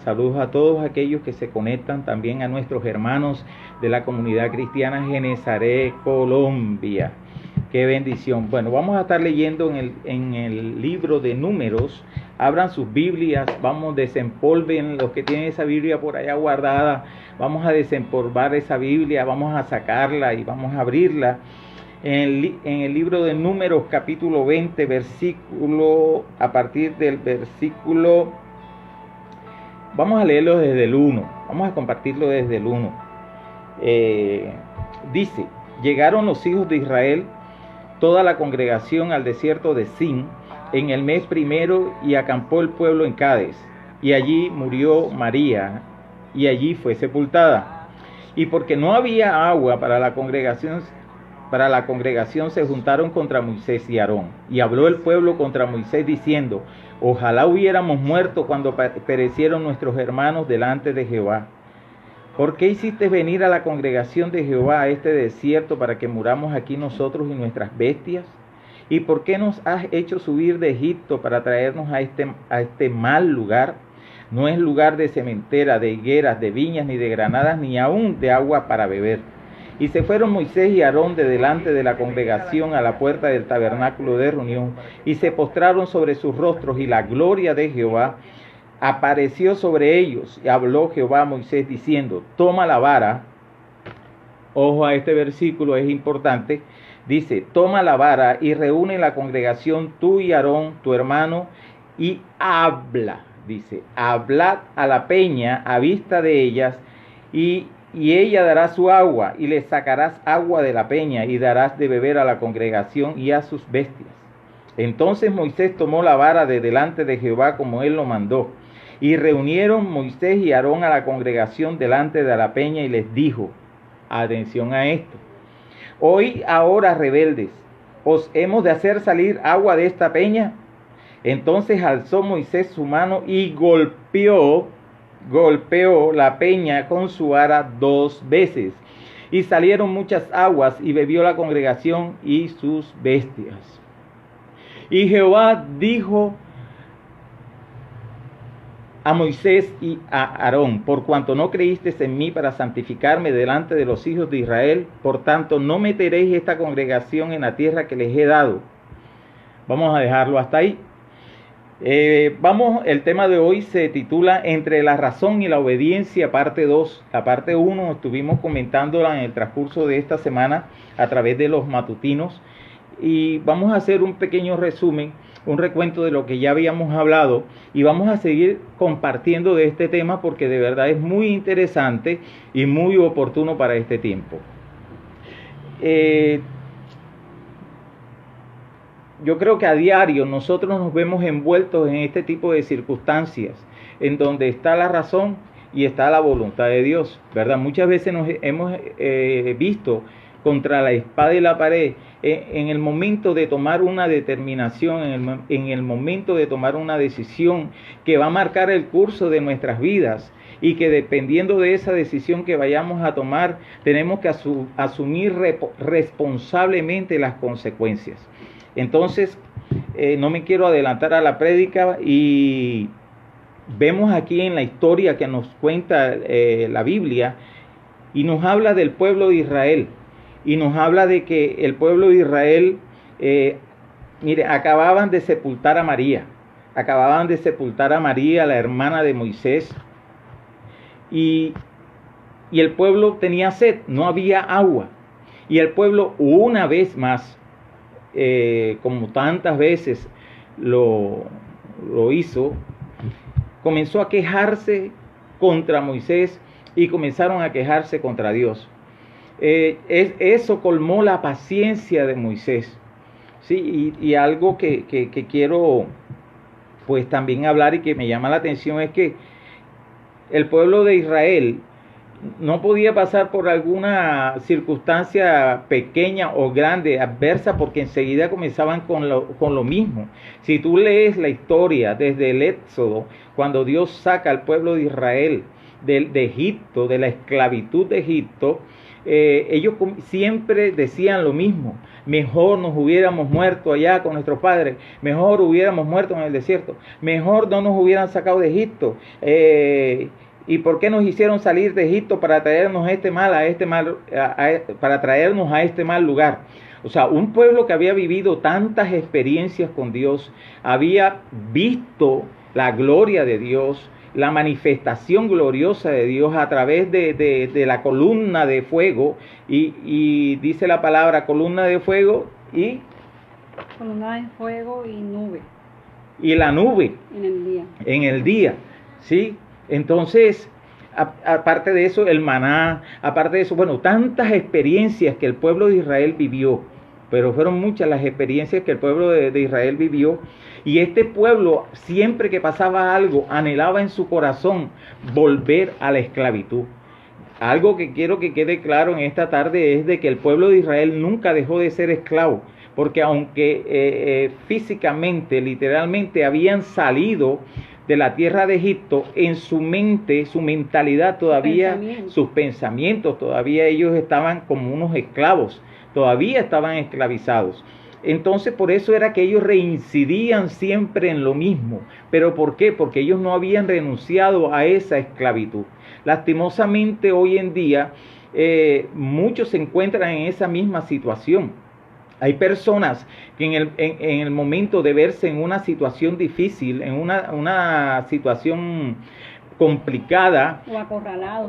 Saludos a todos aquellos que se conectan, también a nuestros hermanos de la comunidad cristiana Genesaret, Colombia. Qué bendición. Bueno, vamos a estar leyendo en el libro de Números. Abran sus Biblias, vamos, desempolven los que tienen esa Biblia por allá guardada. Vamos a desempolvar esa Biblia, vamos a sacarla y vamos a abrirla. En el libro de Números, capítulo 20, a partir del versículo... Vamos a leerlo desde el 1, vamos a compartirlo desde el 1. Dice, llegaron los hijos de Israel, toda la congregación al desierto de Zin, en el mes primero, y acampó el pueblo en Cades, y allí murió María, y allí fue sepultada. Y porque no había agua para la congregación se juntaron contra Moisés y Aarón. Y habló el pueblo contra Moisés diciendo, ojalá hubiéramos muerto cuando perecieron nuestros hermanos delante de Jehová. ¿Por qué hiciste venir a la congregación de Jehová a este desierto para que muramos aquí nosotros y nuestras bestias? ¿Y por qué nos has hecho subir de Egipto para traernos a este mal lugar? No es lugar de sementera, de higueras, de viñas, ni de granadas, ni aún de agua para beber. Y se fueron Moisés y Aarón de delante de la congregación a la puerta del tabernáculo de reunión, y se postraron sobre sus rostros, y la gloria de Jehová apareció sobre ellos. Y habló Jehová a Moisés diciendo, toma la vara. Ojo a este versículo, es importante. Dice, toma la vara y reúne la congregación, tú y Aarón, tu hermano, y habla. Dice, hablad a la peña a vista de ellas, y ella dará su agua, y le sacarás agua de la peña, y darás de beber a la congregación y a sus bestias. Entonces Moisés tomó la vara de delante de Jehová como él lo mandó, y reunieron Moisés y Aarón a la congregación delante de la peña, y les dijo, atención a esto, oí ahora, rebeldes, ¿os hemos de hacer salir agua de esta peña? Entonces alzó Moisés su mano y golpeó la peña con su vara 2 veces, y salieron muchas aguas, y bebió la congregación y sus bestias. Y Jehová dijo a Moisés y a Aarón, por cuanto no creísteis en mí para santificarme delante de los hijos de Israel, por tanto no meteréis esta congregación en la tierra que les he dado. Vamos a dejarlo hasta ahí. El tema de hoy se titula Entre la razón y la obediencia, parte 2. La parte 1 estuvimos comentándola en el transcurso de esta semana a través de los matutinos, y vamos a hacer un pequeño resumen, un recuento de lo que ya habíamos hablado, y vamos a seguir compartiendo de este tema porque de verdad es muy interesante y muy oportuno para este tiempo. Yo creo que a diario nosotros nos vemos envueltos en este tipo de circunstancias, en donde está la razón y está la voluntad de Dios, ¿verdad? Muchas veces nos hemos visto contra la espada y la pared en el momento de tomar una determinación, en el momento de tomar una decisión que va a marcar el curso de nuestras vidas, y que dependiendo de esa decisión que vayamos a tomar, tenemos que asumir responsablemente las consecuencias. Entonces, no me quiero adelantar a la prédica, y vemos aquí en la historia que nos cuenta la Biblia, y nos habla del pueblo de Israel, y nos habla de que el pueblo de Israel, acababan de sepultar a María, la hermana de Moisés, y el pueblo tenía sed, no había agua, y el pueblo una vez más, como tantas veces lo hizo, comenzó a quejarse contra Moisés, y comenzaron a quejarse contra Dios. Eso colmó la paciencia de Moisés, ¿sí? Y algo que quiero pues también hablar y que me llama la atención es que el pueblo de Israel no podía pasar por alguna circunstancia pequeña o grande, adversa, porque enseguida comenzaban con lo mismo. Si tú lees la historia desde el Éxodo, cuando Dios saca al pueblo de Israel de Egipto, de la esclavitud de Egipto, ellos siempre decían lo mismo: mejor nos hubiéramos muerto allá con nuestros padres, mejor hubiéramos muerto en el desierto, mejor no nos hubieran sacado de Egipto. ¿Y por qué nos hicieron salir de Egipto para traernos para traernos a este mal lugar? O sea, un pueblo que había vivido tantas experiencias con Dios, había visto la gloria de Dios, la manifestación gloriosa de Dios a través de la columna de fuego, y dice la palabra columna de fuego y... columna de fuego y nube. Y la nube. En el día. En el día, ¿sí? Entonces, aparte de eso, el maná, aparte de eso, bueno, tantas experiencias que el pueblo de Israel vivió, pero fueron muchas las experiencias que el pueblo de Israel vivió, y este pueblo, siempre que pasaba algo, anhelaba en su corazón volver a la esclavitud. Algo que quiero que quede claro en esta tarde es de que el pueblo de Israel nunca dejó de ser esclavo, porque aunque físicamente, literalmente habían salido de la tierra de Egipto, en su mente, su mentalidad todavía, sus pensamientos, todavía ellos estaban como unos esclavos, todavía estaban esclavizados. Entonces, por eso era que ellos reincidían siempre en lo mismo. ¿Pero por qué? Porque ellos no habían renunciado a esa esclavitud. Lastimosamente, hoy en día, muchos se encuentran en esa misma situación. Hay personas que en el momento de verse en una situación difícil, en una situación complicada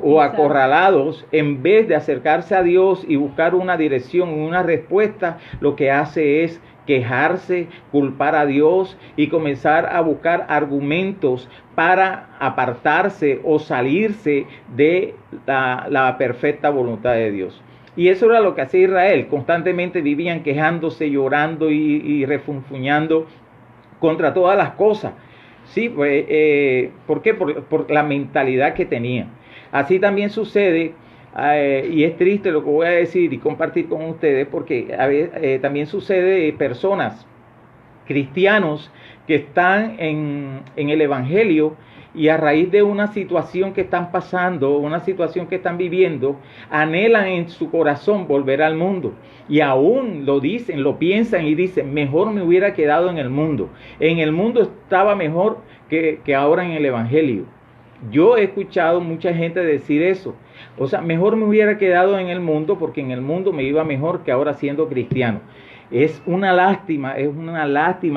o acorralados, en vez de acercarse a Dios y buscar una dirección, una respuesta, lo que hace es quejarse, culpar a Dios y comenzar a buscar argumentos para apartarse o salirse de la perfecta voluntad de Dios. Y eso era lo que hacía Israel. Constantemente vivían quejándose, llorando y refunfuñando contra todas las cosas. Sí, pues, ¿por qué? Por la mentalidad que tenían. Así también sucede, y es triste lo que voy a decir y compartir con ustedes, porque también sucede personas, cristianos, que están en el Evangelio, y a raíz de una situación que están pasando, una situación que están viviendo, anhelan en su corazón volver al mundo. Y aún lo dicen, lo piensan y dicen: mejor me hubiera quedado en el mundo. En el mundo estaba mejor que ahora en el Evangelio. Yo he escuchado mucha gente decir eso. O sea, mejor me hubiera quedado en el mundo, porque en el mundo me iba mejor que ahora siendo cristiano. Es una lástima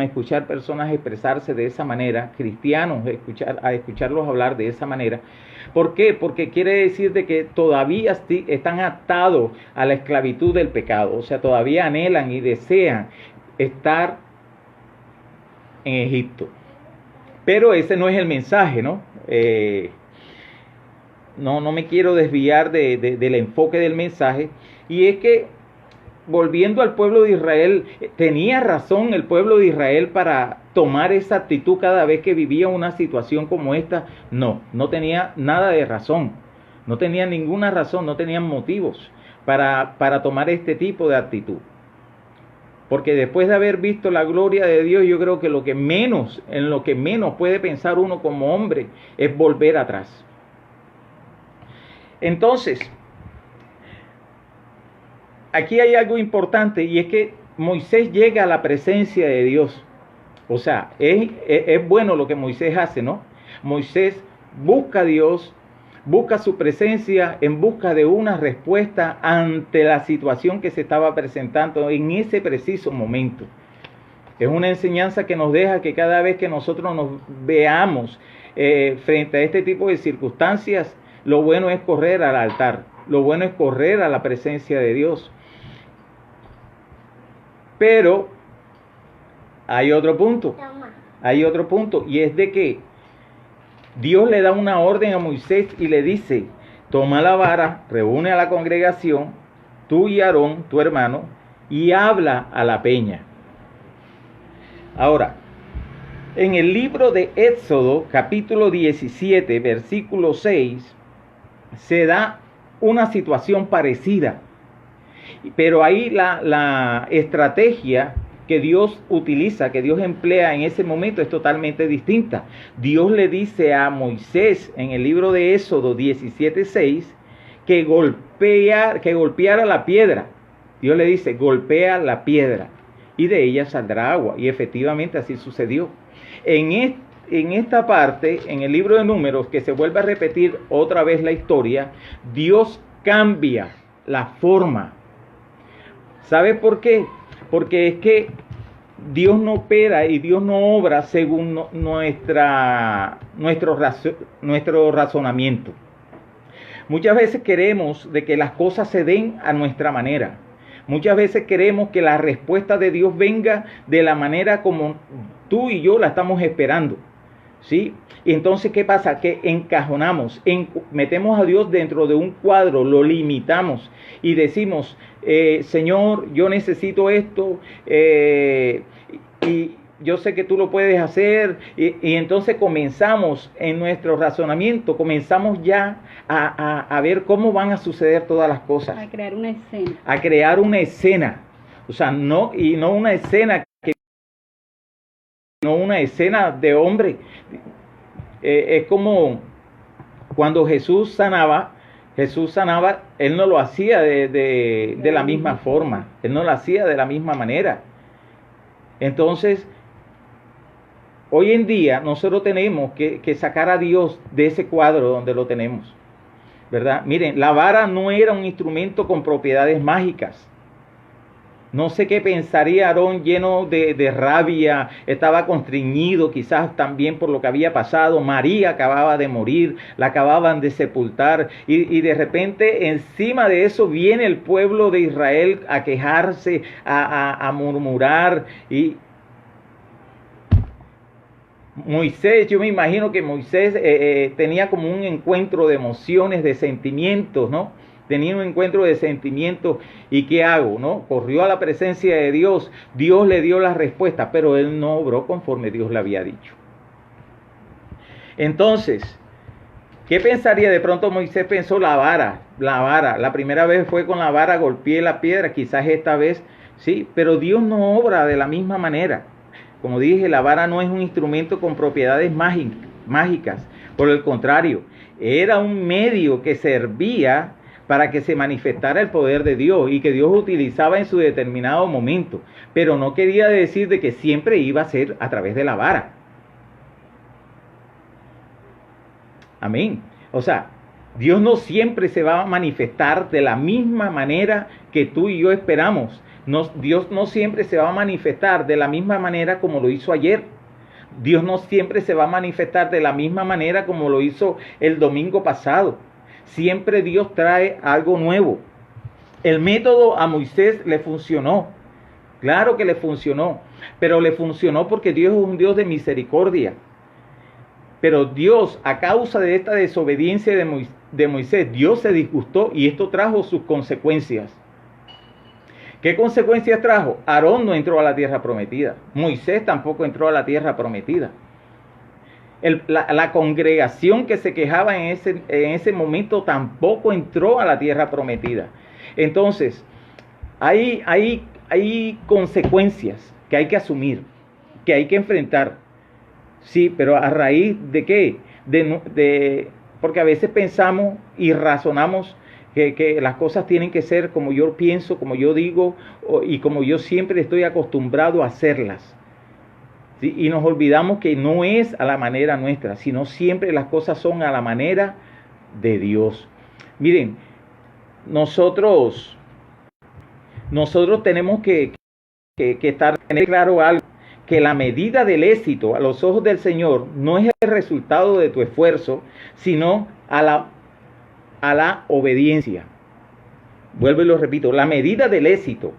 escuchar personas expresarse de esa manera, cristianos, escucharlos hablar de esa manera. ¿Por qué? Porque quiere decir de que todavía están atados a la esclavitud del pecado. O sea, todavía anhelan y desean estar en Egipto. Pero ese no es el mensaje, ¿no? No me quiero desviar del enfoque del mensaje. Y es que, volviendo al pueblo de Israel, ¿tenía razón el pueblo de Israel para tomar esa actitud cada vez que vivía una situación como esta? No tenía nada de razón. No tenían ninguna razón, no tenían motivos para tomar este tipo de actitud. Porque después de haber visto la gloria de Dios, yo creo que en lo que menos puede pensar uno como hombre es volver atrás. Entonces, aquí hay algo importante, y es que Moisés llega a la presencia de Dios. O sea, es bueno lo que Moisés hace, ¿no? Moisés busca a Dios, busca su presencia en busca de una respuesta ante la situación que se estaba presentando en ese preciso momento. Es una enseñanza que nos deja que cada vez que nosotros nos veamos frente a este tipo de circunstancias, lo bueno es correr al altar, lo bueno es correr a la presencia de Dios. Pero hay otro punto, y es de que Dios le da una orden a Moisés y le dice: toma la vara, reúne a la congregación, tú y Aarón, tu hermano, y habla a la peña. Ahora, en el libro de Éxodo, capítulo 17, versículo 6, se da una situación parecida. Pero ahí la estrategia que Dios utiliza, que Dios emplea en ese momento, es totalmente distinta. Dios le dice a Moisés en el libro de Éxodo 17:6 que golpeara la piedra. Dios le dice, golpea la piedra y de ella saldrá agua. Y efectivamente así sucedió. En esta parte, en el libro de Números, que se vuelve a repetir otra vez la historia, Dios cambia la forma. ¿Sabe por qué? Porque es que Dios no opera y Dios no obra según nuestro razonamiento. Muchas veces queremos de que las cosas se den a nuestra manera. Muchas veces queremos que la respuesta de Dios venga de la manera como tú y yo la estamos esperando, ¿sí? Y entonces, ¿qué pasa? Que encajonamos, metemos a Dios dentro de un cuadro, lo limitamos y decimos, Señor, yo necesito esto, y yo sé que tú lo puedes hacer, y entonces comenzamos en nuestro razonamiento, comenzamos ya a ver cómo van a suceder todas las cosas. A crear una escena. A crear una escena. O sea, no una escena de hombre. Es como cuando Jesús sanaba, Él no lo hacía de la misma forma, Él no lo hacía de la misma manera. Entonces, hoy en día nosotros tenemos que sacar a Dios de ese cuadro donde lo tenemos, ¿verdad? Miren, la vara no era un instrumento con propiedades mágicas. No sé qué pensaría Aarón, lleno de rabia, estaba constreñido quizás también por lo que había pasado. María acababa de morir, la acababan de sepultar y de repente encima de eso viene el pueblo de Israel a quejarse, a murmurar. Y Moisés, yo me imagino que Moisés tenía como un encuentro de emociones, de sentimientos, ¿no? Tenía un encuentro de sentimientos. ¿Y qué hago? ¿No? Corrió a la presencia de Dios. Dios le dio la respuesta, pero él no obró conforme Dios le había dicho. Entonces, ¿qué pensaría? De pronto Moisés pensó la vara. La primera vez fue con la vara, golpeé la piedra, quizás esta vez, sí, pero Dios no obra de la misma manera. Como dije, la vara no es un instrumento con propiedades mágicas. Por el contrario, era un medio que servía para que se manifestara el poder de Dios y que Dios utilizaba en su determinado momento. Pero no quería decir de que siempre iba a ser a través de la vara. Amén. O sea, Dios no siempre se va a manifestar de la misma manera que tú y yo esperamos. Dios no siempre se va a manifestar de la misma manera como lo hizo ayer. Dios no siempre se va a manifestar de la misma manera como lo hizo el domingo pasado. Siempre Dios trae algo nuevo. El método a Moisés le funcionó. Claro que le funcionó. Pero le funcionó porque Dios es un Dios de misericordia. Pero Dios, a causa de esta desobediencia de Moisés, Dios se disgustó y esto trajo sus consecuencias. ¿Qué consecuencias trajo? Aarón no entró a la tierra prometida. Moisés tampoco entró a la tierra prometida. La congregación que se quejaba en ese momento tampoco entró a la tierra prometida. Entonces, hay consecuencias que hay que asumir, que hay que enfrentar. Sí, pero ¿a raíz de qué? Porque a veces pensamos y razonamos que las cosas tienen que ser como yo pienso, como yo digo y como yo siempre estoy acostumbrado a hacerlas. ¿Sí? Y nos olvidamos que no es a la manera nuestra, sino siempre las cosas son a la manera de Dios. Miren, nosotros tenemos que tener claro algo, que la medida del éxito a los ojos del Señor no es el resultado de tu esfuerzo, sino a la obediencia. Vuelvo y lo repito, la medida del éxito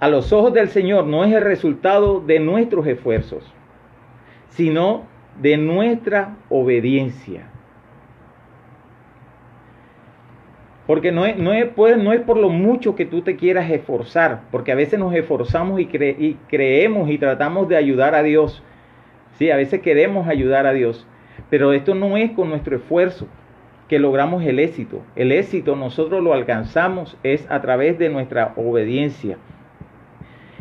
a los ojos del Señor no es el resultado de nuestros esfuerzos, sino de nuestra obediencia. Porque no es por lo mucho que tú te quieras esforzar, porque a veces nos esforzamos y creemos y tratamos de ayudar a Dios. Sí, a veces queremos ayudar a Dios, pero esto no es con nuestro esfuerzo que logramos el éxito. El éxito nosotros lo alcanzamos es a través de nuestra obediencia.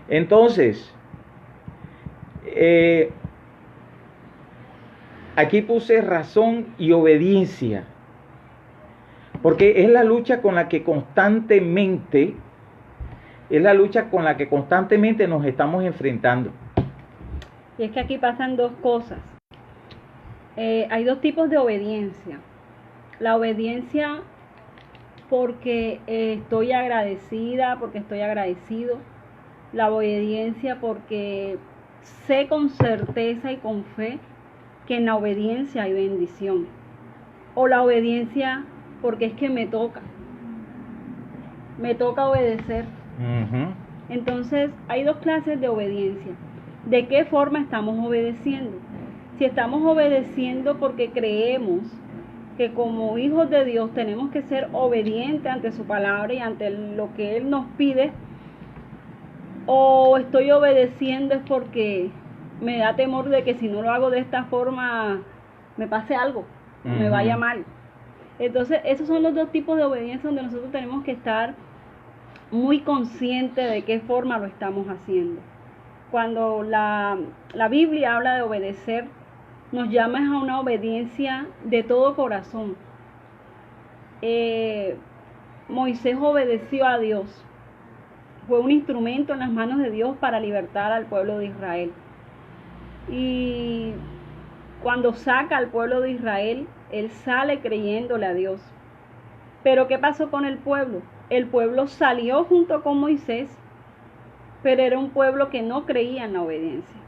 Entonces, aquí puse razón y obediencia. Porque es la lucha con la que constantemente, nos estamos enfrentando. Y es que aquí pasan dos cosas. Hay dos tipos de obediencia. La obediencia porque estoy agradecida, porque estoy agradecido. La obediencia porque sé con certeza y con fe que en la obediencia hay bendición. O la obediencia porque es que me toca obedecer. Uh-huh. Entonces hay dos clases de obediencia. ¿De qué forma estamos obedeciendo? Si estamos obedeciendo porque creemos que como hijos de Dios tenemos que ser obedientes ante su palabra y ante lo que Él nos pide, o estoy obedeciendo es porque me da temor de que si no lo hago de esta forma me pase algo, me vaya mal. Entonces esos son los dos tipos de obediencia donde nosotros tenemos que estar muy conscientes de qué forma lo estamos haciendo. Cuando la Biblia habla de obedecer, nos llama a una obediencia de todo corazón. Moisés obedeció a Dios. Fue un instrumento en las manos de Dios para libertar al pueblo de Israel. Y cuando saca al pueblo de Israel, él sale creyéndole a Dios. Pero ¿qué pasó con el pueblo? El pueblo salió junto con Moisés, pero era un pueblo que no creía en la obediencia.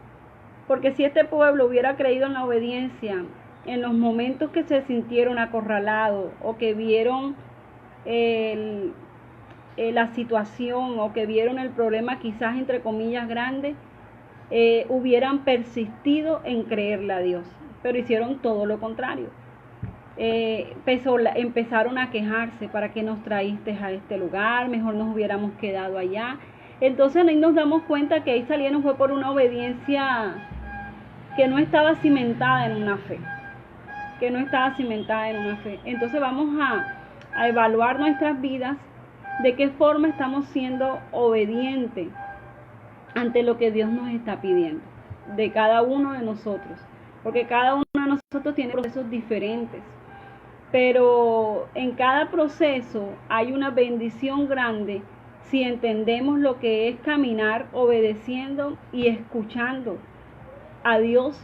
Porque si este pueblo hubiera creído en la obediencia, en los momentos que se sintieron acorralados o que vieron la situación o que vieron el problema quizás entre comillas grande, hubieran persistido en creerle a Dios, pero hicieron todo lo contrario. Empezaron a quejarse: ¿para qué nos traíste a este lugar? Mejor nos hubiéramos quedado allá. Entonces ahí nos damos cuenta que ahí salieron fue por una obediencia que no estaba cimentada en una fe, Entonces vamos a evaluar nuestras vidas, de qué forma estamos siendo obedientes ante lo que Dios nos está pidiendo, de cada uno de nosotros, porque cada uno de nosotros tiene procesos diferentes, pero en cada proceso hay una bendición grande si entendemos lo que es caminar obedeciendo y escuchando a Dios,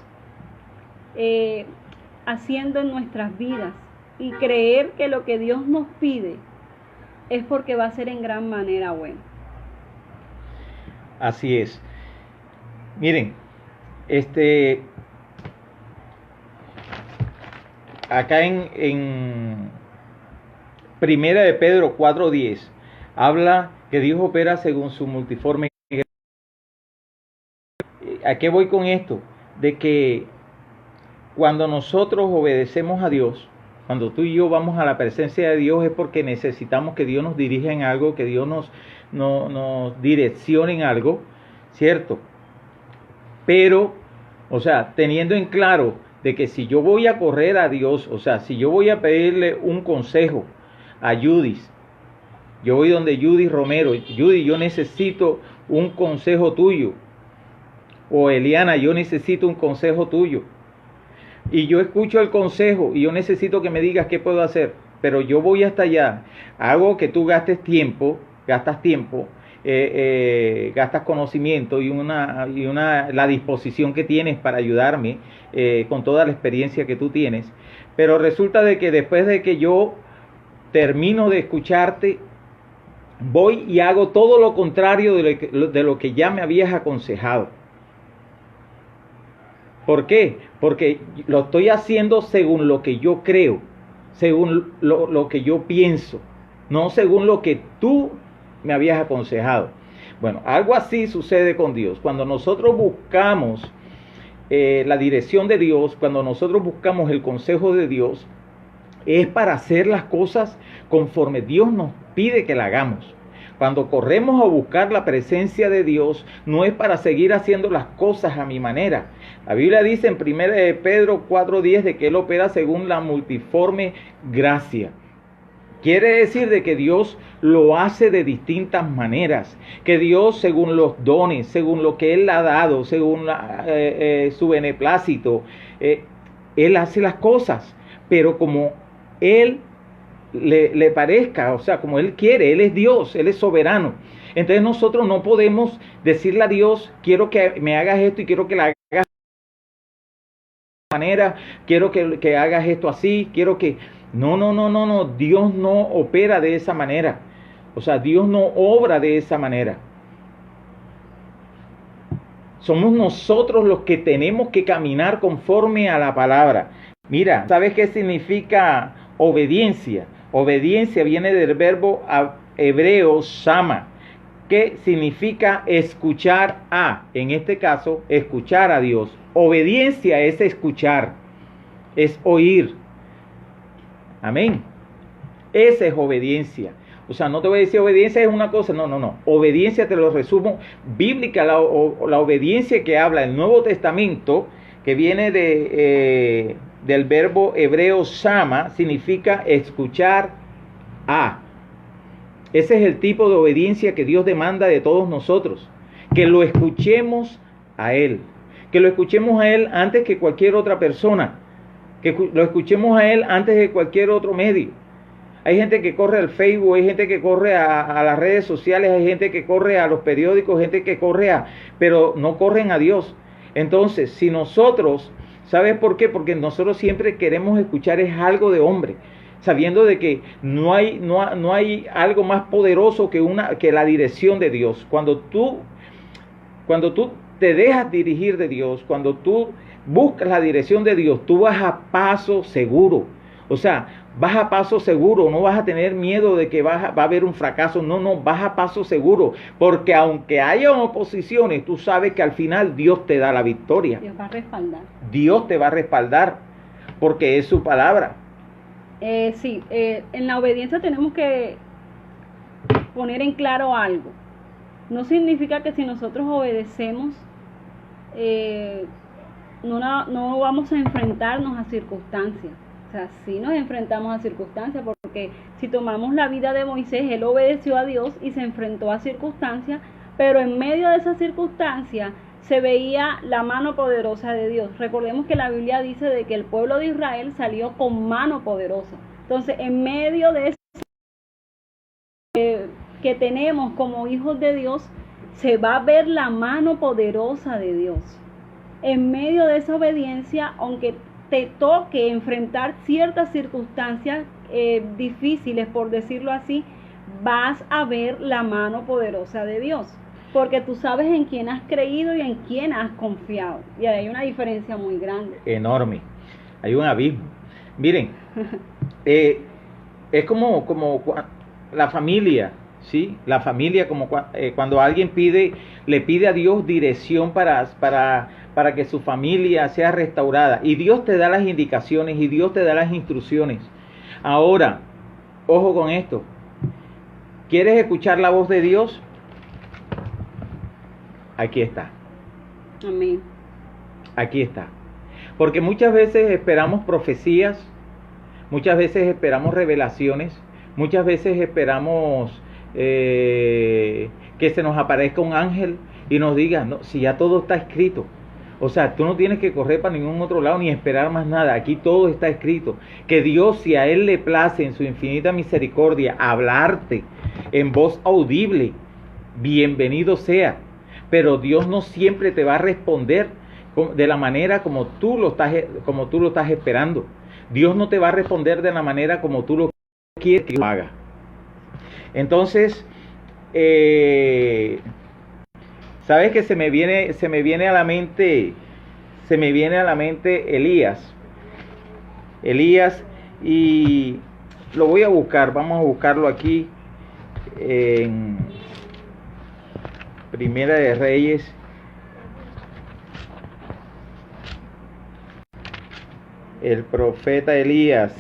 haciendo en nuestras vidas, y creer que lo que Dios nos pide es porque va a ser en gran manera bueno. Así es. Miren, acá en Primera de Pedro 4:10 habla que Dios opera según su multiforme. ¿A qué voy con esto? De que cuando nosotros obedecemos a Dios, cuando tú y yo vamos a la presencia de Dios, es porque necesitamos que Dios nos dirija en algo, que Dios nos direccione en algo, ¿cierto? Pero, o sea, teniendo en claro de que si yo voy a correr a Dios, o sea, si yo voy a pedirle un consejo a Judith, yo voy donde Judith Romero: Judith, yo necesito un consejo tuyo. O Eliana, yo necesito un consejo tuyo. Y yo escucho el consejo y yo necesito que me digas qué puedo hacer. Pero yo voy hasta allá, hago que tú gastas tiempo, gastas conocimiento y la disposición que tienes para ayudarme con toda la experiencia que tú tienes. Pero resulta de que después de que yo termino de escucharte, voy y hago todo lo contrario de lo que ya me habías aconsejado. ¿Por qué? Porque lo estoy haciendo según lo que yo creo, según lo que yo pienso, no según lo que tú me habías aconsejado. Bueno, algo así sucede con Dios. Cuando nosotros buscamos la dirección de Dios, cuando nosotros buscamos el consejo de Dios, es para hacer las cosas conforme Dios nos pide que la hagamos. Cuando corremos a buscar la presencia de Dios, no es para seguir haciendo las cosas a mi manera. La Biblia dice en 1 Pedro 4:10 de que Él opera según la multiforme gracia. Quiere decir de que Dios lo hace de distintas maneras, que Dios, según los dones, según lo que Él ha dado, según su beneplácito, Él hace las cosas, pero como Él le parezca, o sea, como Él quiere. Él es Dios, Él es soberano. Entonces nosotros no podemos decirle a Dios, quiero que me hagas esto y quiero que la hagas de manera, quiero que hagas esto así, quiero que... No, Dios no opera de esa manera. O sea, Dios no obra de esa manera. Somos nosotros los que tenemos que caminar conforme a la palabra. Mira, ¿sabes qué significa obediencia? Obediencia viene del verbo hebreo shama, que significa escuchar a, en este caso, escuchar a Dios. Obediencia es escuchar, es oír. Amén. Esa es obediencia. O sea, no te voy a decir obediencia es una cosa, no. Obediencia, te lo resumo, bíblica, la obediencia que habla el Nuevo Testamento, que viene del verbo hebreo shama, significa escuchar a. Ese es el tipo de obediencia que Dios demanda de todos nosotros, que lo escuchemos a Él, que lo escuchemos a Él antes que cualquier otra persona, que lo escuchemos a Él antes de cualquier otro medio. Hay gente que corre al Facebook, hay gente que corre a las redes sociales, hay gente que corre a los periódicos, gente que corre pero no corren a Dios. Entonces, si nosotros, ¿sabes por qué? Porque nosotros siempre queremos escuchar es algo de hombre, sabiendo de que no hay algo más poderoso que la dirección de Dios. Cuando tú te dejas dirigir de Dios, cuando tú buscas la dirección de Dios, tú vas a paso seguro. O sea, vas a paso seguro, no vas a tener miedo de que va a haber un fracaso, no, vas a paso seguro, porque aunque haya oposiciones, tú sabes que al final Dios te da la victoria. Dios va a respaldar. Dios te va a respaldar, porque es su palabra. Sí, en la obediencia tenemos que poner en claro algo. No significa que si nosotros obedecemos, no vamos a enfrentarnos a circunstancias. O sea, sí nos enfrentamos a circunstancias, porque si tomamos la vida de Moisés, él obedeció a Dios y se enfrentó a circunstancias, pero en medio de esas circunstancias se veía la mano poderosa de Dios. Recordemos que la Biblia dice de que el pueblo de Israel salió con mano poderosa. Entonces, en medio de eso que tenemos como hijos de Dios, se va a ver la mano poderosa de Dios. En medio de esa obediencia, aunque te toque enfrentar ciertas circunstancias difíciles, por decirlo así, vas a ver la mano poderosa de Dios, porque tú sabes en quién has creído y en quién has confiado, y hay una diferencia muy grande. Enorme, hay un abismo. Miren, es como la familia, ¿sí? La familia, como cuando alguien le pide a Dios dirección para que su familia sea restaurada. Y Dios te da las indicaciones y Dios te da las instrucciones. Ahora, ojo con esto. ¿Quieres escuchar la voz de Dios? Aquí está. Amén. Aquí está. Porque muchas veces esperamos profecías, muchas veces esperamos revelaciones, muchas veces esperamos que se nos aparezca un ángel y nos diga, no, si ya todo está escrito. O sea, tú no tienes que correr para ningún otro lado ni esperar más nada. Aquí todo está escrito. Que Dios, si a Él le place en su infinita misericordia hablarte en voz audible, bienvenido sea. Pero Dios no siempre te va a responder de la manera como tú lo estás esperando. Dios no te va a responder de la manera como tú lo quieres que lo haga. Entonces, ¿sabes que se me viene a la mente Elías? Y lo voy a buscar, vamos a buscarlo aquí en Primera de Reyes. El profeta Elías.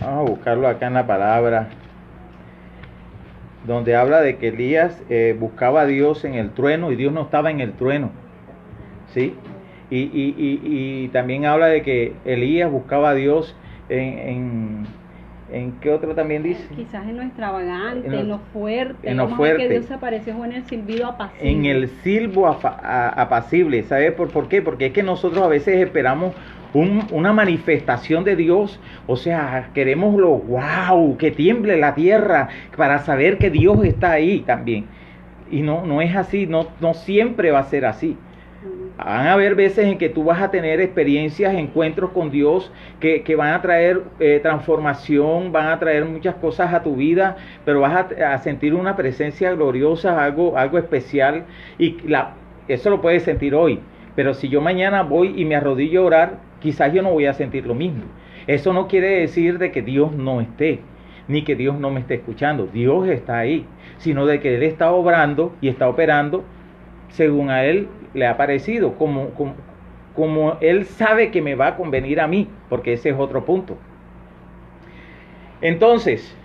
Vamos a buscarlo acá en la palabra, donde habla de que Elías buscaba a Dios en el trueno y Dios no estaba en el trueno, ¿sí? Y también habla de que Elías buscaba a Dios en ¿En qué otro también dice? Quizás en lo extravagante, en lo fuerte. En lo Vamos a ver fuerte. que Dios se apareció en el silbido apacible. En el silbo apacible. ¿Sabe por qué? Porque es que nosotros a veces esperamos una manifestación de Dios. O sea, queremos lo wow, que tiemble la tierra para saber que Dios está ahí también. Y no es así, no siempre va a ser así. Van a haber veces en que tú vas a tener experiencias, encuentros con Dios que van a traer transformación, van a traer muchas cosas a tu vida, pero vas a sentir una presencia gloriosa, algo especial, y eso lo puedes sentir hoy. Pero si yo mañana voy y me arrodillo a orar, quizás yo no voy a sentir lo mismo. Eso no quiere decir de que Dios no esté, ni que Dios no me esté escuchando. Dios está ahí, sino de que Él está obrando y está operando según a Él le ha parecido, como Él sabe que me va a convenir a mí, porque ese es otro punto. Entonces,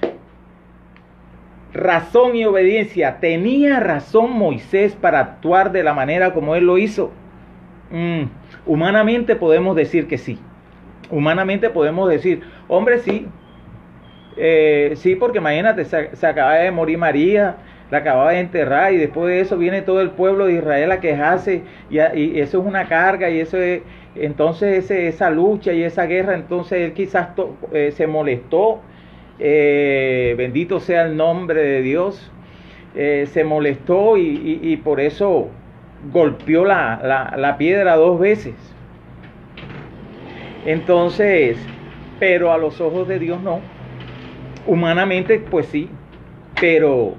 razón y obediencia. ¿Tenía razón Moisés para actuar de la manera como él lo hizo? Humanamente podemos decir que sí. Humanamente podemos decir, hombre, sí. Sí, porque imagínate, se acaba de morir María, la acababa de enterrar, y después de eso viene todo el pueblo de Israel a quejarse, y eso es una carga, y eso es, entonces esa lucha y esa guerra, entonces él quizás se molestó, bendito sea el nombre de Dios, se molestó y por eso golpeó la piedra 2 veces. Entonces, pero a los ojos de Dios no. Humanamente pues sí, pero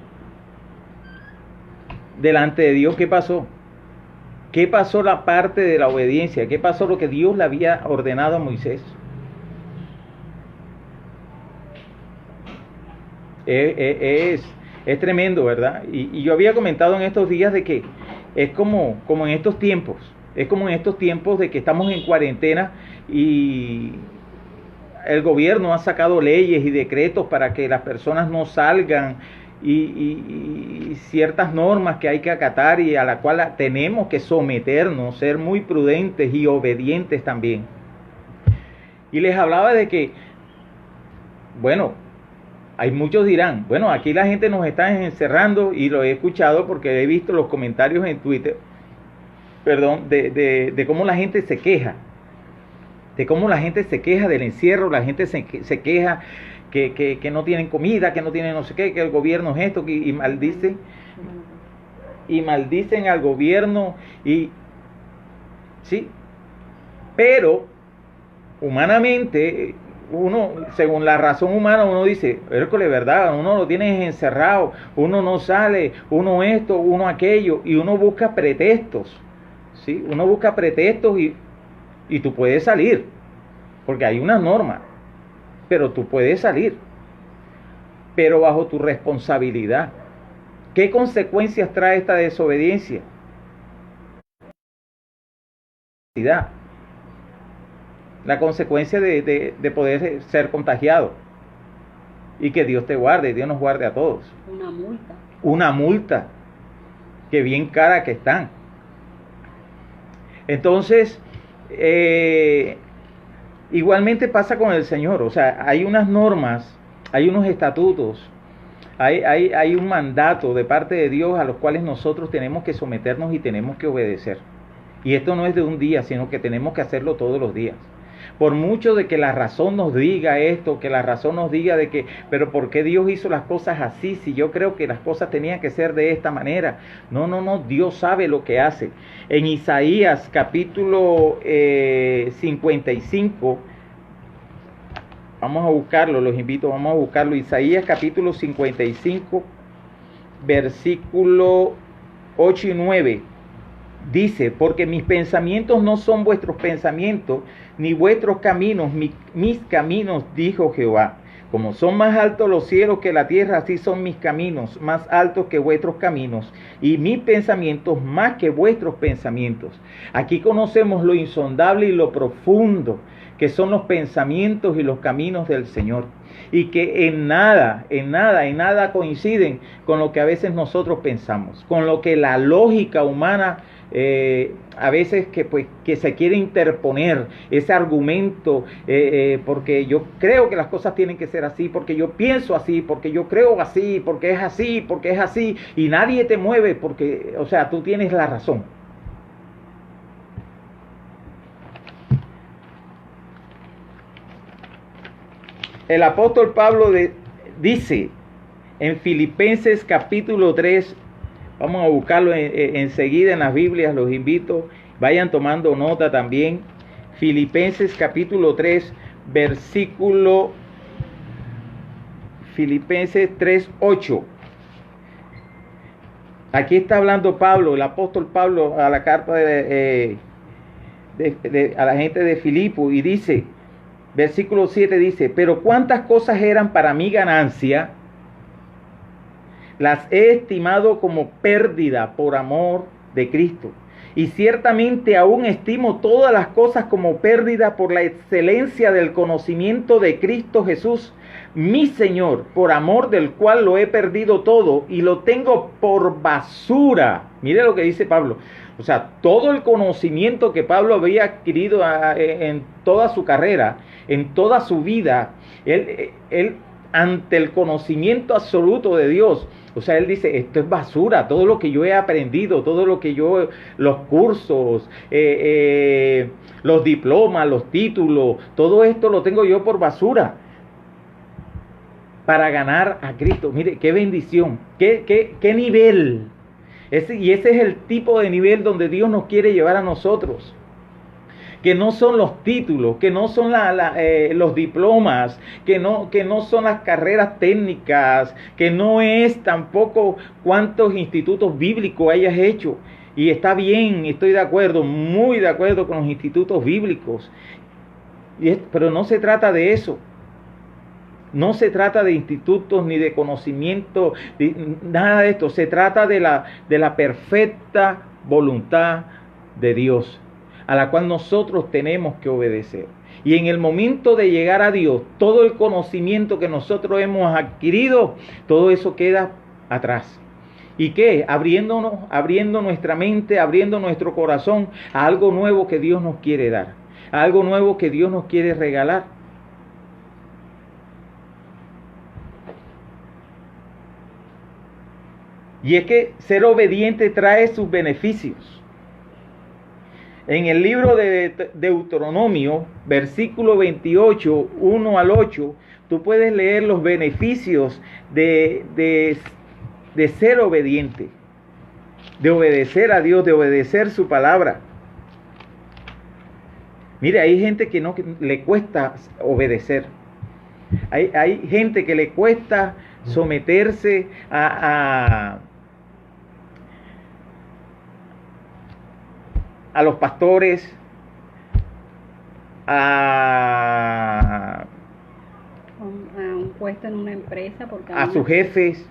delante de Dios, ¿qué pasó? ¿Qué pasó la parte de la obediencia? ¿Qué pasó lo que Dios le había ordenado a Moisés? Es tremendo, ¿verdad? Y yo había comentado en estos días de que es como en estos tiempos. Es como en estos tiempos de que estamos en cuarentena y el gobierno ha sacado leyes y decretos para que las personas no salgan, y ciertas normas que hay que acatar y a la cual tenemos que someternos, ser muy prudentes y obedientes también. Y les hablaba de que, bueno, hay muchos dirán, bueno, aquí la gente nos está encerrando, y lo he escuchado porque he visto los comentarios en Twitter, de cómo la gente se queja, del encierro, la gente se queja que no tienen comida, que no tienen no sé qué, que el gobierno es esto, y maldicen al gobierno, sí, pero humanamente uno, según la razón humana, uno dice, Hércules, ¿verdad? Uno lo tiene encerrado, uno no sale, uno esto, uno aquello, y uno busca pretextos, ¿sí? Uno busca pretextos y tú puedes salir, porque hay una norma, pero tú puedes salir, pero bajo tu responsabilidad. ¿Qué consecuencias trae esta desobediencia? La consecuencia de poder ser contagiado, y que Dios te guarde, Dios nos guarde a todos. Una multa que bien cara que están. Entonces, igualmente pasa con el Señor. O sea, hay unas normas, hay unos estatutos, hay un mandato de parte de Dios a los cuales nosotros tenemos que someternos y tenemos que obedecer. Y esto no es de un día, sino que tenemos que hacerlo todos los días. Por mucho de que la razón nos diga esto, que la razón nos diga de que, pero ¿por qué Dios hizo las cosas así? Si yo creo que las cosas tenían que ser de esta manera. No, Dios sabe lo que hace. En Isaías capítulo 55, vamos a buscarlo, los invito, vamos a buscarlo. Isaías capítulo 55, versículo 8 y 9. Dice, porque mis pensamientos no son vuestros pensamientos, ni vuestros caminos, mis caminos, dijo Jehová. Como son más altos los cielos que la tierra, así son mis caminos, más altos que vuestros caminos, y mis pensamientos más que vuestros pensamientos. Aquí conocemos lo insondable y lo profundo que son los pensamientos y los caminos del Señor, y que en nada coinciden con lo que a veces nosotros pensamos, con lo que la lógica humana a veces que se quiere interponer ese argumento, porque yo creo que las cosas tienen que ser así, porque yo pienso así, porque yo creo así, porque es así, y nadie te mueve porque, o sea, tú tienes la razón. El apóstol Pablo dice en Filipenses capítulo 3, vamos a buscarlo enseguida en las Biblias, los invito, vayan tomando nota también. Filipenses capítulo 3, Filipenses 3, 8. Aquí está hablando Pablo, el apóstol Pablo, a la carta a la gente de Filipo, y dice, versículo 7 dice, pero cuántas cosas eran para mi ganancia, las he estimado como pérdida por amor de Cristo. Y ciertamente aún estimo todas las cosas como pérdida por la excelencia del conocimiento de Cristo Jesús, mi Señor, por amor del cual lo he perdido todo y lo tengo por basura. Mire lo que dice Pablo. O sea, todo el conocimiento que Pablo había adquirido en toda su carrera, en toda su vida, él ante el conocimiento absoluto de Dios, o sea, él dice, esto es basura, todo lo que yo he aprendido, todo lo que los cursos, los diplomas, los títulos, todo esto lo tengo yo por basura para ganar a Cristo. Mire, qué bendición, qué nivel. Y ese es el tipo de nivel donde Dios nos quiere llevar a nosotros. Que no son los títulos, que no son los diplomas, que no son las carreras técnicas, que no es tampoco cuántos institutos bíblicos hayas hecho. Y está bien, estoy de acuerdo, muy de acuerdo con los institutos bíblicos. Pero no se trata de eso. No se trata de institutos ni de conocimiento, nada de esto. Se trata de la perfecta voluntad de Dios, a la cual nosotros tenemos que obedecer. Y en el momento de llegar a Dios, todo el conocimiento que nosotros hemos adquirido, todo eso queda atrás. ¿Y qué? Abriendo nuestra mente, abriendo nuestro corazón a algo nuevo que Dios nos quiere dar, a algo nuevo que Dios nos quiere regalar. Y es que ser obediente trae sus beneficios. En el libro de Deuteronomio, versículo 28, 1 al 8, tú puedes leer los beneficios de ser obediente, de obedecer a Dios, de obedecer su palabra. Mire, hay gente que le cuesta obedecer. Hay gente que le cuesta someterse a los pastores, a un puesto en una empresa, a sus jefes,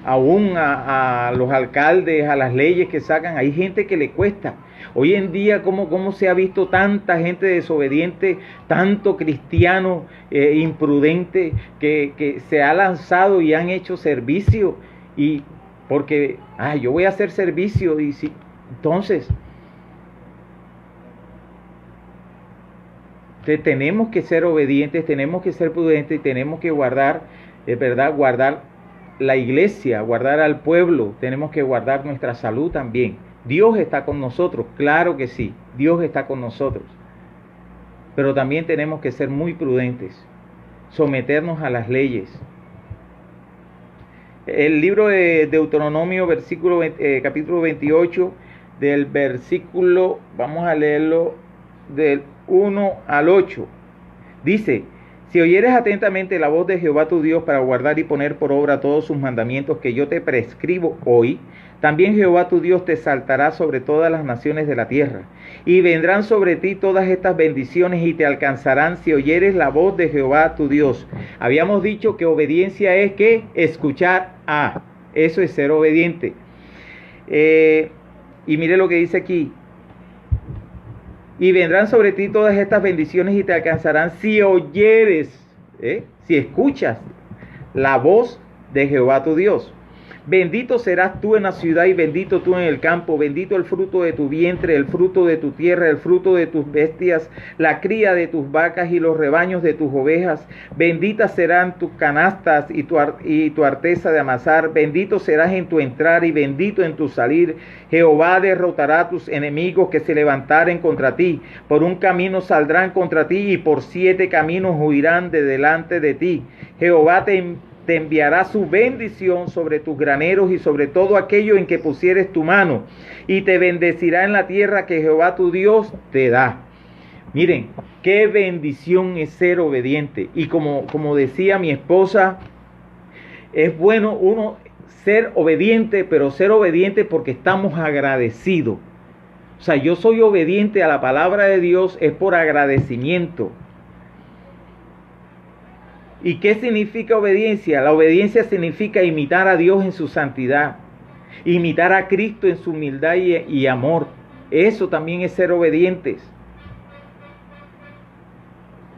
aún a los alcaldes, a las leyes que sacan. Hay gente que le cuesta. Hoy en día, ¿cómo se ha visto tanta gente desobediente, tanto cristiano imprudente que se ha lanzado y han hecho servicio? Y porque, yo voy a hacer servicio, y sí, entonces tenemos que ser obedientes, tenemos que ser prudentes, tenemos que guardar la iglesia, guardar al pueblo, tenemos que guardar nuestra salud también. Dios está con nosotros, claro que sí, Dios está con nosotros. Pero también tenemos que ser muy prudentes, someternos a las leyes. El libro de Deuteronomio, capítulo 28, del versículo, vamos a leerlo, del 1 al 8. Dice, si oyeres atentamente la voz de Jehová tu Dios para guardar y poner por obra todos sus mandamientos que yo te prescribo hoy, también Jehová tu Dios te exaltará sobre todas las naciones de la tierra, y vendrán sobre ti todas estas bendiciones y te alcanzarán si oyeres la voz de Jehová tu Dios. Habíamos dicho que obediencia es que escuchar a, eso es ser obediente. Y mire lo que dice aquí. Y vendrán sobre ti todas estas bendiciones y te alcanzarán si oyeres, si escuchas la voz de Jehová tu Dios. Bendito serás tú en la ciudad y bendito tú en el campo. Bendito el fruto de tu vientre, el fruto de tu tierra, el fruto de tus bestias, la cría de tus vacas y los rebaños de tus ovejas. Benditas serán tus canastas y tu arteza de amasar. Bendito serás en tu entrar y bendito en tu salir. Jehová derrotará a tus enemigos que se levantaren contra ti. Por un camino saldrán contra ti y por 7 caminos huirán de delante de ti. Jehová te enviará su bendición sobre tus graneros y sobre todo aquello en que pusieres tu mano, y te bendecirá en la tierra que Jehová tu Dios te da. Miren, qué bendición es ser obediente. Y como decía mi esposa, es bueno uno ser obediente, pero ser obediente porque estamos agradecidos. O sea, yo soy obediente a la palabra de Dios es por agradecimiento. ¿Y qué significa obediencia? La obediencia significa imitar a Dios en su santidad, imitar a Cristo en su humildad y amor. Eso también es ser obedientes.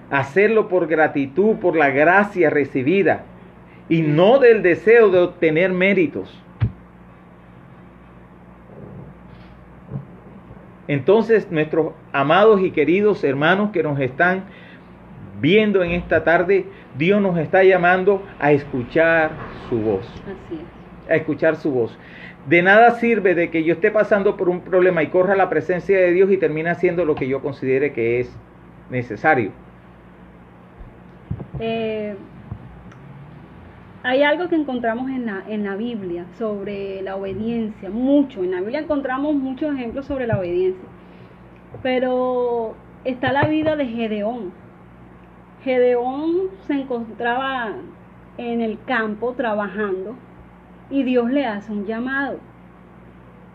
Hacerlo por gratitud, por la gracia recibida, y no del deseo de obtener méritos. Entonces, nuestros amados y queridos hermanos que nos están viendo en esta tarde, Dios nos está llamando a escuchar su voz. Así es. A escuchar su voz. De nada sirve de que yo esté pasando por un problema y corra la presencia de Dios y termine haciendo lo que yo considere que es necesario. Hay algo que encontramos en la Biblia sobre la obediencia, mucho. En la Biblia encontramos muchos ejemplos sobre la obediencia. Pero está la vida de Gedeón. Gedeón se encontraba en el campo trabajando y Dios le hace un llamado.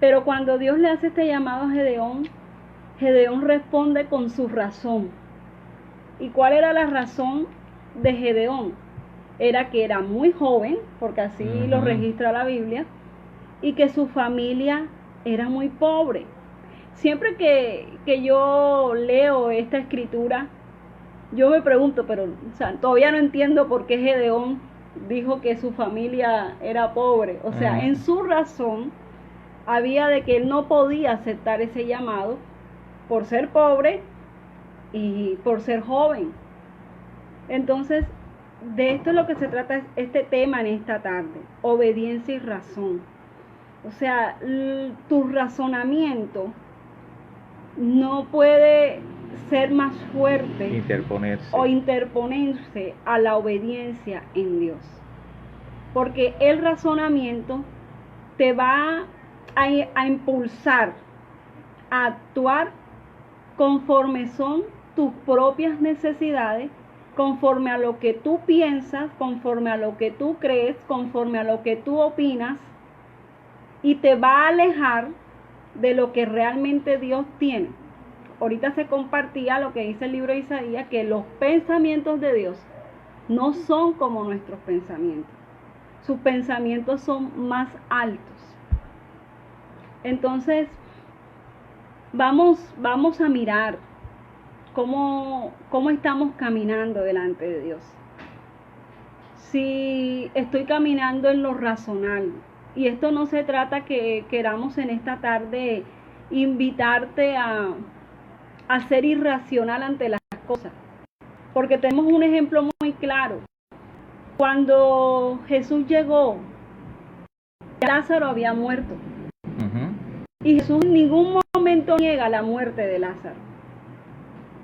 Pero cuando Dios le hace este llamado a Gedeón, Gedeón responde con su razón. ¿Y cuál era la razón de Gedeón? Era que era muy joven, porque así lo registra la Biblia, y que su familia era muy pobre. Siempre que yo leo esta escritura, yo me pregunto, pero todavía no entiendo por qué Gedeón dijo que su familia era pobre. O sea, en su razón había de que él no podía aceptar ese llamado por ser pobre y por ser joven. Entonces, de esto es lo que se trata este tema en esta tarde: obediencia y razón. O sea, tu razonamiento no puede ser más fuerte o interponerse a la obediencia en Dios, porque el razonamiento te va a impulsar a actuar conforme son tus propias necesidades, conforme a lo que tú piensas, conforme a lo que tú crees, conforme a lo que tú opinas, y te va a alejar de lo que realmente Dios tiene. Ahorita se compartía lo que dice el libro de Isaías, que los pensamientos de Dios no son como nuestros pensamientos. Sus pensamientos son más altos. Entonces, vamos a mirar cómo estamos caminando delante de Dios. Si estoy caminando en lo razonable, y esto no se trata que queramos en esta tarde invitarte a ser irracional ante las cosas, porque tenemos un ejemplo muy claro. Cuando Jesús llegó, Lázaro había muerto. Y Jesús en ningún momento niega la muerte de Lázaro.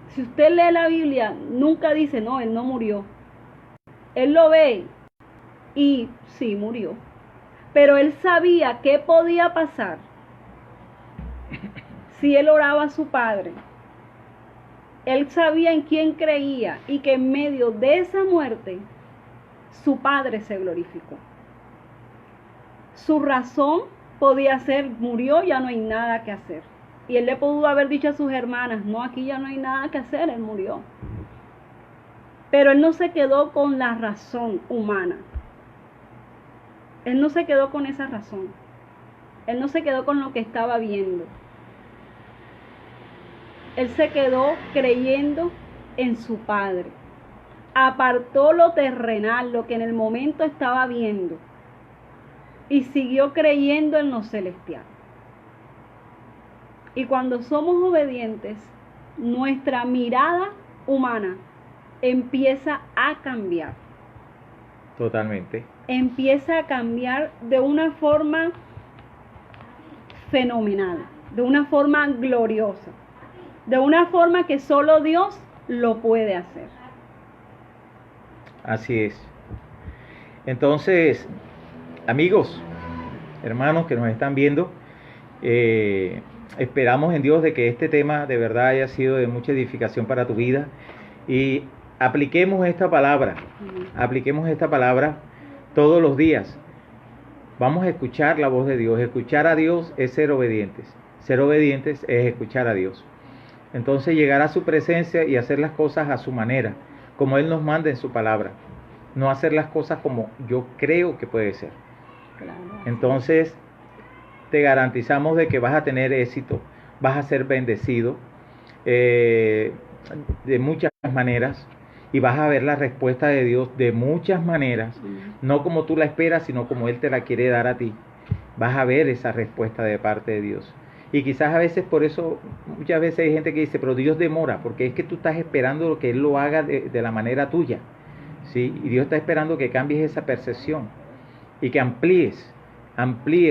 Si usted lee la Biblia, nunca dice, no, él no murió. Él lo ve y sí murió. Pero él sabía qué podía pasar si él oraba a su Padre. Él sabía en quién creía y que en medio de esa muerte su Padre se glorificó. Su razón podía ser, murió, ya no hay nada que hacer. Y él le pudo haber dicho a sus hermanas, no, aquí ya no hay nada que hacer, él murió. Pero él no se quedó con la razón humana. Él no se quedó con esa razón. Él no se quedó con lo que estaba viendo. Él se quedó creyendo en su Padre. Apartó lo terrenal, lo que en el momento estaba viendo, y siguió creyendo en lo celestial. Y cuando somos obedientes, nuestra mirada humana empieza a cambiar. Totalmente. Empieza a cambiar de una forma fenomenal, de una forma gloriosa, de una forma que solo Dios lo puede hacer. Así es. Entonces, amigos, hermanos que nos están viendo, esperamos en Dios de que este tema de verdad haya sido de mucha edificación para tu vida y apliquemos esta palabra todos los días. Vamos a escuchar la voz de Dios. Escuchar a Dios es ser obedientes. Ser obedientes es escuchar a Dios. Entonces llegar a su presencia y hacer las cosas a su manera, como Él nos manda en su palabra. No hacer las cosas como yo creo que puede ser. Entonces te garantizamos de que vas a tener éxito, vas a ser bendecido de muchas maneras y vas a ver la respuesta de Dios de muchas maneras, no como tú la esperas, sino como Él te la quiere dar a ti. Vas a ver esa respuesta de parte de Dios. Y quizás a veces por eso, muchas veces hay gente que dice, pero Dios demora, porque es que tú estás esperando que Él lo haga de la manera tuya, ¿sí? Y Dios está esperando que cambies esa percepción y que amplíes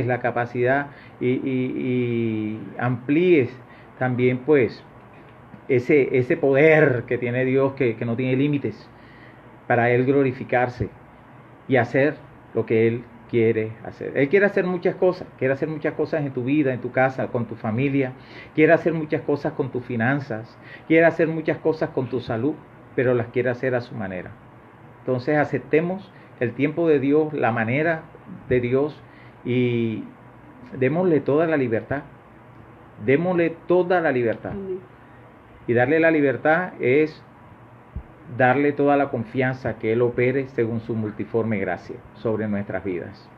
la capacidad y amplíes también pues ese poder que tiene Dios que no tiene límites para Él glorificarse y hacer lo que Él quiere hacer. Él quiere hacer muchas cosas en tu vida, en tu casa, con tu familia, quiere hacer muchas cosas con tus finanzas, quiere hacer muchas cosas con tu salud, pero las quiere hacer a su manera. Entonces aceptemos el tiempo de Dios, la manera de Dios y démosle toda la libertad. Démosle toda la libertad. Y darle la libertad es darle toda la confianza que Él opere según su multiforme gracia sobre nuestras vidas.